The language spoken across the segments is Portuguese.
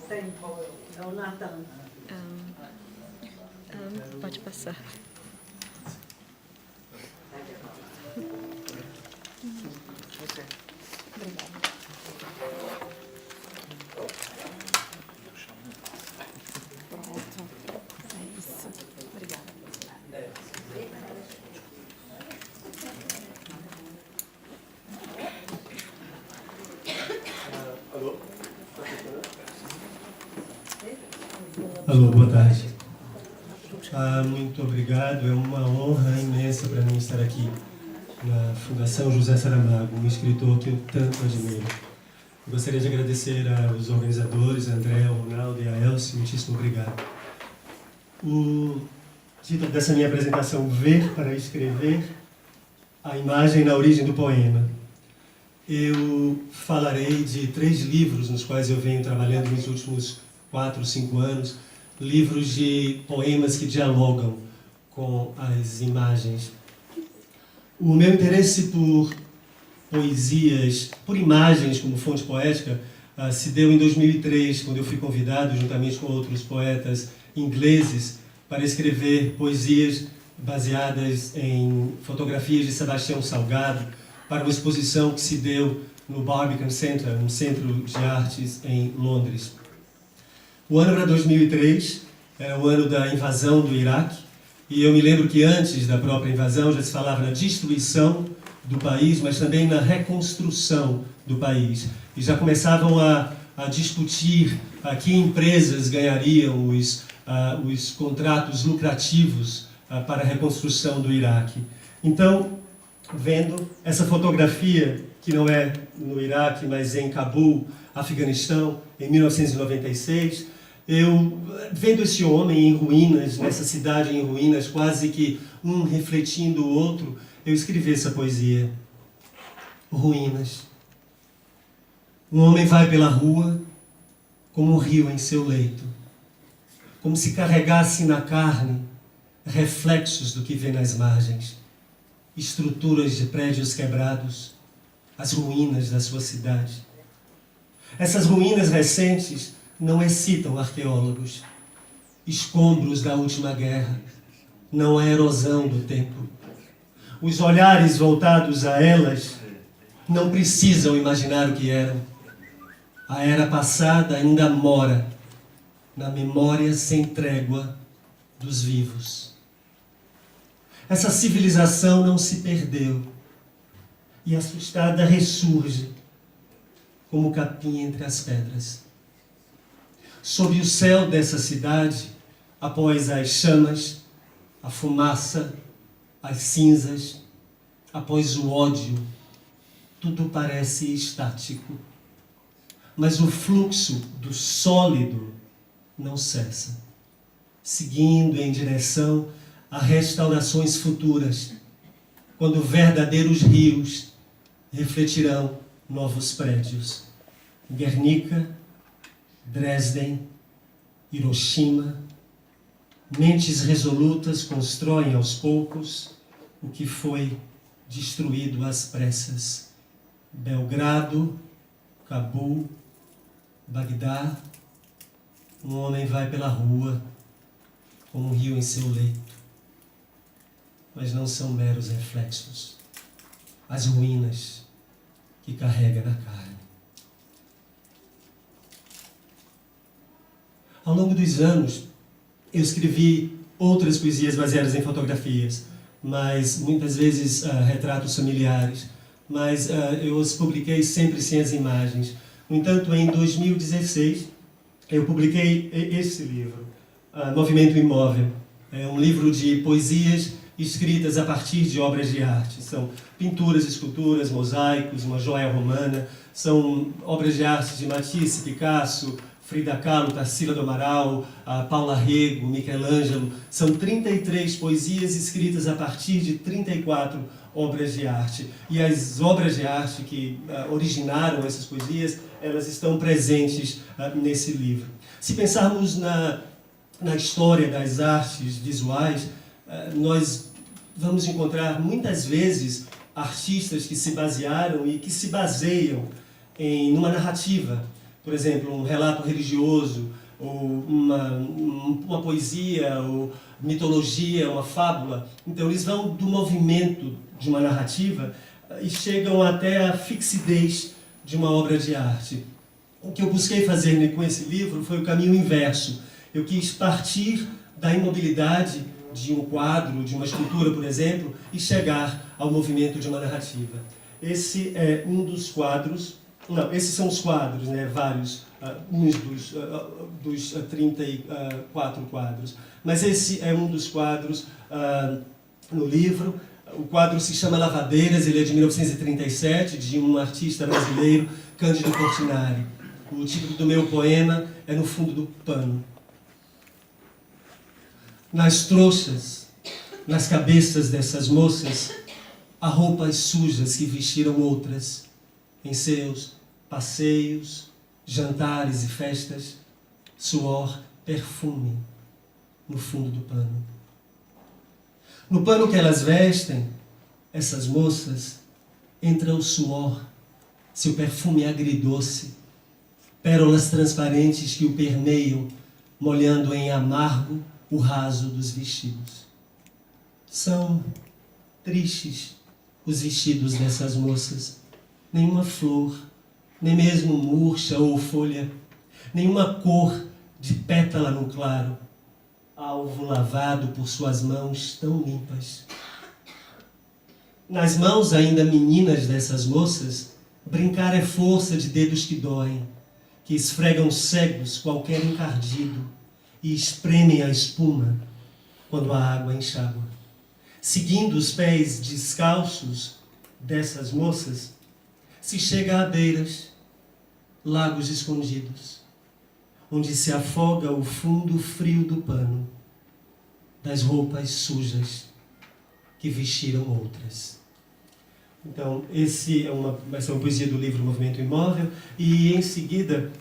Tem, é o Nathan. Pode passar. Obrigada. Pronto. É isso. Obrigada. Alô, boa tarde. Muito obrigado, é uma honra imensa para mim estar aqui na Fundação José Saramago, um escritor que eu tanto admiro. Eu gostaria de agradecer aos organizadores, a André, ao Ronaldo e a Elsie, muitíssimo obrigado. O título dessa minha apresentação, Ver para Escrever, a imagem na origem do poema. Eu falarei de 3 livros nos quais eu venho trabalhando nos últimos 4, 5 anos, livros de poemas que dialogam com as imagens. O meu interesse por poesias, por imagens como fonte poética, se deu em 2003, quando eu fui convidado, juntamente com outros poetas ingleses, para escrever poesias baseadas em fotografias de Sebastião Salgado, para uma exposição que se deu no Barbican Centre, um centro de artes em Londres. O ano era 2003, era o ano da invasão do Iraque, e eu me lembro que antes da própria invasão já se falava na destruição do país, mas também na reconstrução do país. E já começavam a discutir que empresas ganhariam os contratos lucrativos para a reconstrução do Iraque. Então, vendo essa fotografia, que não é no Iraque, mas em Cabul, Afeganistão, em 1996, eu, vendo esse homem em ruínas, nessa cidade em ruínas, quase que um refletindo o outro, eu escrevi essa poesia. Ruínas. Um homem vai pela rua como um rio em seu leito, como se carregasse na carne reflexos do que vê nas margens, estruturas de prédios quebrados, as ruínas da sua cidade. Essas ruínas recentes não excitam arqueólogos. Escombros da última guerra, não é erosão do tempo. Os olhares voltados a elas não precisam imaginar o que eram. A era passada ainda mora na memória sem trégua dos vivos. Essa civilização não se perdeu e assustada ressurge como capim entre as pedras. Sob o céu dessa cidade, após as chamas, a fumaça, as cinzas, após o ódio, tudo parece estático. Mas o fluxo do sólido não cessa, seguindo em direção a restaurações futuras, quando verdadeiros rios refletirão novos prédios. Guernica, Dresden, Hiroshima, mentes resolutas constroem aos poucos o que foi destruído às pressas. Belgrado, Cabul, Bagdá, um homem vai pela rua como um rio em seu leito. Mas não são meros reflexos, as ruínas que carrega na carne. Ao longo dos anos, eu escrevi outras poesias baseadas em fotografias, mas muitas vezes retratos familiares, mas eu os publiquei sempre sem as imagens. No entanto, em 2016, eu publiquei esse livro, Movimento Imóvel. É um livro de poesias escritas a partir de obras de arte. São pinturas, esculturas, mosaicos, uma joia romana, são obras de arte de Matisse, Picasso, Frida Kahlo, Tarsila do Amaral, Paula Rego, Michelangelo. São 33 poesias escritas a partir de 34 obras de arte. E as obras de arte que originaram essas poesias, elas estão presentes nesse livro. Se pensarmos na história das artes visuais, nós vamos encontrar muitas vezes artistas que se basearam e que se baseiam numa narrativa. por exemplo, um relato religioso, ou uma poesia, ou mitologia, uma fábula. Então eles vão do movimento de uma narrativa e chegam até a fixidez de uma obra de arte. O que eu busquei fazer com esse livro foi o caminho inverso. Eu quis partir da imobilidade de um quadro, de uma escultura, por exemplo, e chegar ao movimento de uma narrativa. Esse é um dos quadros, não, esses são os quadros, né, vários, uns dos 34 quadros. Mas esse é um dos quadros no livro. O quadro se chama Lavadeiras, ele é de 1937, de um artista brasileiro, Cândido Portinari. O título do meu poema é No Fundo do Pano. Nas trouxas, nas cabeças dessas moças, há roupas sujas que vestiram outras, em seus passeios, jantares e festas, suor, perfume, no fundo do pano. No pano que elas vestem, essas moças, entra o suor, seu perfume agridoce, pérolas transparentes que o permeiam, molhando em amargo o raso dos vestidos. São tristes os vestidos dessas moças. Nenhuma flor, nem mesmo murcha ou folha, nenhuma cor de pétala no claro, alvo lavado por suas mãos tão limpas. Nas mãos ainda meninas dessas moças, brincar é força de dedos que doem, que esfregam cegos qualquer encardido e espremem a espuma quando a água enxágua. Seguindo os pés descalços dessas moças, se chega a beiras, lagos escondidos, onde se afoga o fundo frio do pano, das roupas sujas que vestiram outras. Então, essa é uma poesia do livro Movimento Imóvel, e em seguida,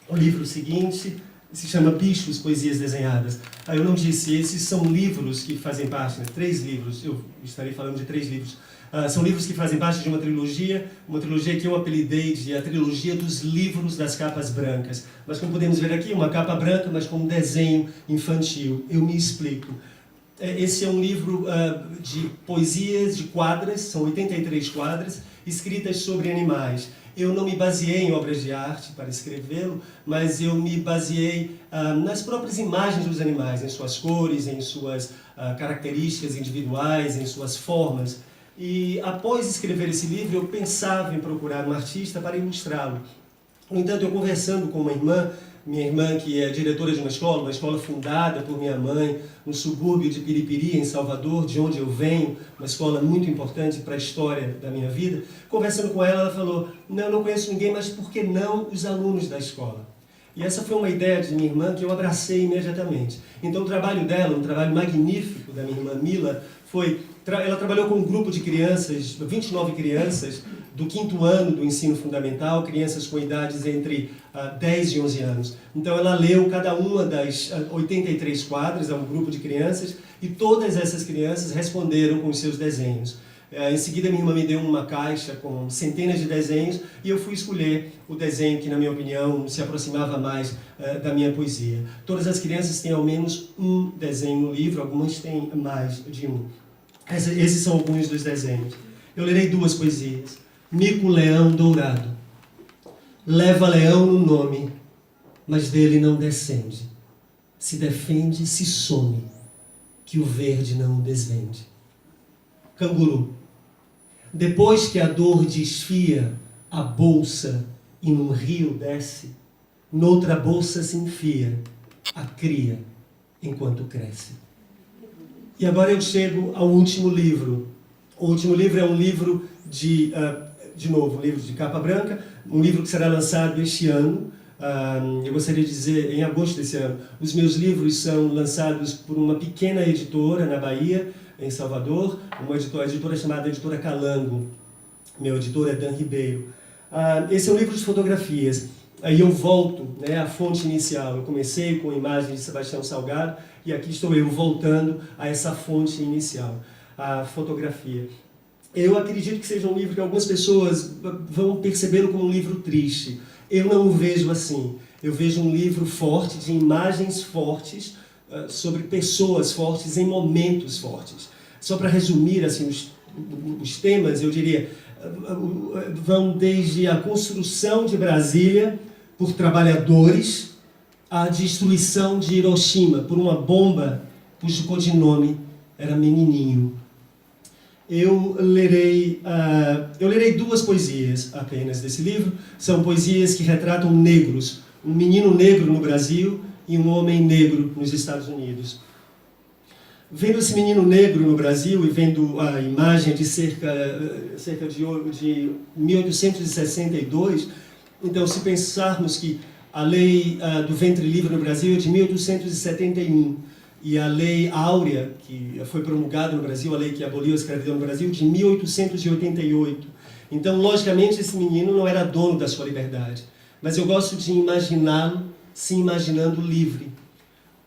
o livro seguinte se chama Bichos, Poesias Desenhadas. Eu não disse, esses são livros que fazem parte, né? 3 livros, eu estarei falando de 3 livros. São livros que fazem parte de uma trilogia que eu apelidei de a trilogia dos livros das capas brancas. Mas como podemos ver aqui, uma capa branca, mas com um desenho infantil. Eu me explico. Esse é um livro de poesias, de quadras, são 83 quadras, escritas sobre animais. Eu não me baseei em obras de arte para escrevê-lo, mas eu me baseei nas próprias imagens dos animais, em suas cores, em suas características individuais, em suas formas. E após escrever esse livro, eu pensava em procurar um artista para ilustrá-lo. No entanto, eu conversando com uma irmã, minha irmã que é diretora de uma escola fundada por minha mãe, no subúrbio de Piripiri, em Salvador, de onde eu venho, uma escola muito importante para a história da minha vida. Conversando com ela, ela falou, não, eu não conheço ninguém, mas por que não os alunos da escola? E essa foi uma ideia de minha irmã que eu abracei imediatamente. Então o trabalho dela, um trabalho magnífico da minha irmã Mila, ela trabalhou com um grupo de crianças, 29 crianças, do 5º ano do ensino fundamental, crianças com idades entre 10 e 11 anos. Então ela leu cada uma das 83 quadras a um grupo de crianças e todas essas crianças responderam com os seus desenhos. Em seguida, minha irmã me deu uma caixa com centenas de desenhos e eu fui escolher o desenho que, na minha opinião, se aproximava mais da minha poesia. Todas as crianças têm ao menos um desenho no livro, algumas têm mais de um. Esses são alguns dos desenhos. Eu lerei 2 poesias. Mico-leão dourado. Leva leão no nome, mas dele não descende. Se defende, se some, que o verde não o desvende. Canguru. Depois que a dor desfia a bolsa e num rio desce, noutra bolsa se enfia a cria enquanto cresce. E agora eu chego ao último livro. O último livro é um livro de novo, um livro de capa branca, um livro que será lançado este ano. Eu gostaria de dizer, em agosto desse ano. Os meus livros são lançados por uma pequena editora na Bahia, em Salvador, uma editora chamada Editora Calango. Meu editor é Dan Ribeiro. Esse é um livro de fotografias. Aí eu volto, né, à fonte inicial. Eu comecei com imagens de Sebastião Salgado e aqui estou eu voltando a essa fonte inicial, a fotografia. Eu acredito que seja um livro que algumas pessoas vão percebê-lo como um livro triste. Eu não o vejo assim. Eu vejo um livro forte, de imagens fortes, sobre pessoas fortes em momentos fortes. Só para resumir assim, os temas, eu diria, vão desde a construção de Brasília por trabalhadores, à destruição de Hiroshima por uma bomba cujo codinome era Menininho. Eu lerei 2 poesias apenas desse livro. São poesias que retratam negros, um menino negro no Brasil e um homem negro nos Estados Unidos. Vendo esse menino negro no Brasil e vendo a imagem de cerca de 1862, então, se pensarmos que a lei do ventre livre no Brasil é de 1871 e a lei áurea, que foi promulgada no Brasil, a lei que aboliu a escravidão no Brasil, de 1888. Então, logicamente, esse menino não era dono da sua liberdade. Mas eu gosto de imaginá-lo se imaginando livre.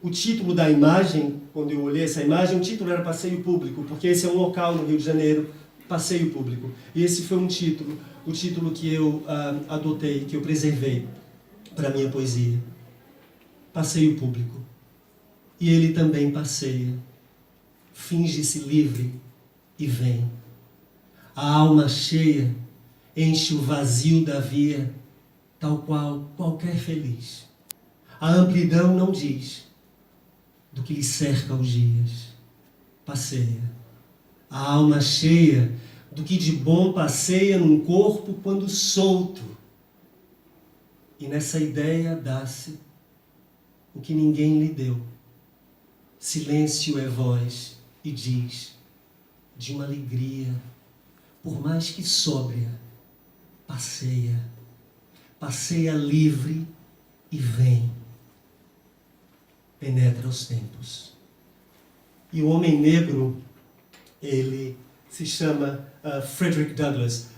O título da imagem, quando eu olhei essa imagem, o título era Passeio Público, porque esse é um local no Rio de Janeiro, Passeio Público. E esse foi o título que eu adotei, que eu preservei para a minha poesia. Passeio Público. E ele também passeia, finge-se livre e vem. A alma cheia enche o vazio da via, tal qual qualquer feliz. A amplidão não diz do que lhe cerca os dias. Passeia. A alma cheia do que de bom passeia num corpo quando solto. E nessa ideia dá-se o que ninguém lhe deu. Silêncio é voz e diz de uma alegria, por mais que sóbria, passeia. Passeia livre e vem. Penetra os tempos. E o homem negro, ele se chama Frederick Douglass.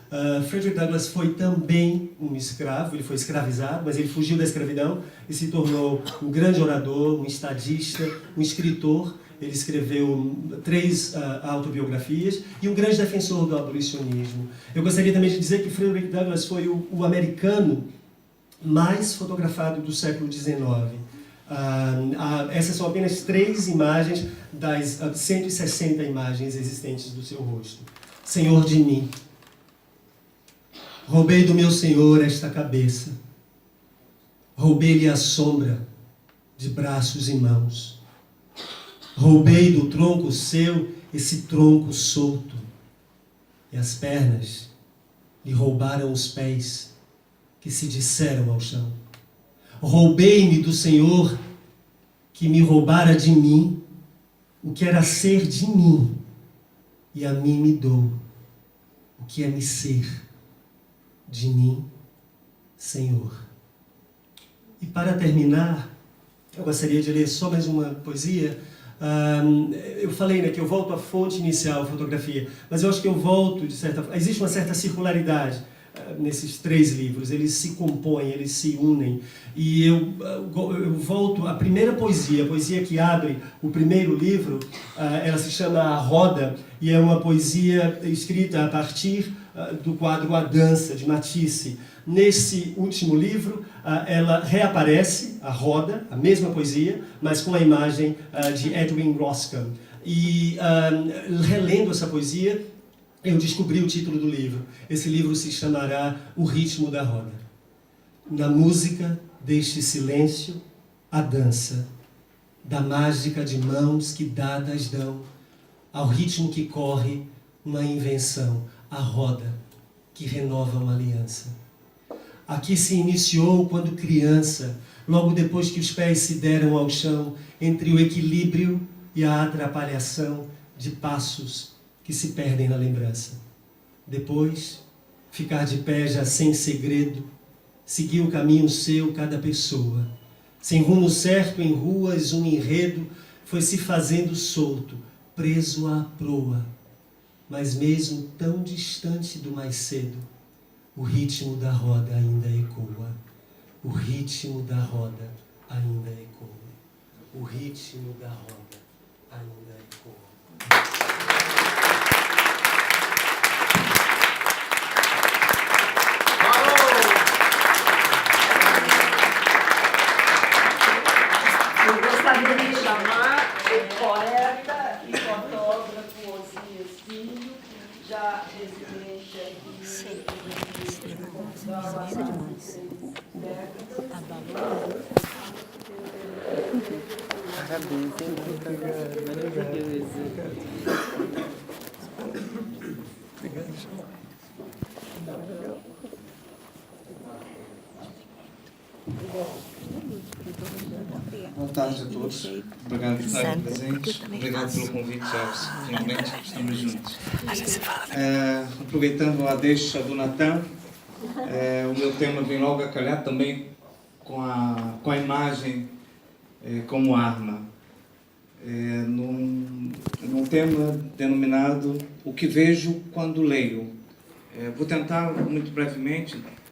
Frederick Douglass foi também um escravo, ele foi escravizado, mas ele fugiu da escravidão e se tornou um grande orador, um estadista, um escritor. Ele escreveu 3 autobiografias e um grande defensor do abolicionismo. Eu gostaria também de dizer que Frederick Douglass foi o americano mais fotografado do século XIX. Essas são apenas 3 imagens das 160 imagens existentes do seu rosto. Senhor de mim, roubei do meu Senhor esta cabeça, roubei-lhe a sombra de braços e mãos, roubei do tronco seu esse tronco solto, e as pernas lhe roubaram os pés que se disseram ao chão. Roubei-me do Senhor que me roubara de mim o que era ser de mim, e a mim me dou o que é me ser de mim, Senhor. E para terminar, eu gostaria de ler só mais uma poesia. Eu falei, né, que eu volto à fonte inicial, a fotografia, mas eu acho que eu volto, de certa forma, existe uma certa circularidade nesses 3 livros, eles se compõem, eles se unem, e eu volto à primeira poesia, a poesia que abre o primeiro livro. Ela se chama A Roda, e é uma poesia escrita a partir do quadro A Dança, de Matisse. Nesse último livro, ela reaparece, a roda, a mesma poesia, mas com a imagem de Edwin Roscoe. E relendo essa poesia, eu descobri o título do livro. Esse livro se chamará O Ritmo da Roda. Na música deste silêncio, a dança, da mágica de mãos que dadas dão, ao ritmo que corre uma invenção, a roda que renova uma aliança. Aqui se iniciou quando criança, logo depois que os pés se deram ao chão, entre o equilíbrio e a atrapalhação de passos que se perdem na lembrança. Depois, ficar de pé já sem segredo, seguir o caminho seu cada pessoa. Sem rumo certo em ruas, um enredo foi se fazendo solto, preso à proa. Mas mesmo tão distante do mais cedo, o ritmo da roda ainda ecoa. O ritmo da roda ainda ecoa. O ritmo da roda ainda ecoa. da residência Parabéns, hein? Maravilhoso. Boa tarde a todos. Obrigado por estarem presentes. Obrigado pelo convite, Jefferson. Finalmente estamos juntos. Aproveitando a deixa do Natan, o meu tema vem logo a calhar também com a imagem como arma. Num tema denominado O que vejo quando leio. Vou tentar, muito brevemente,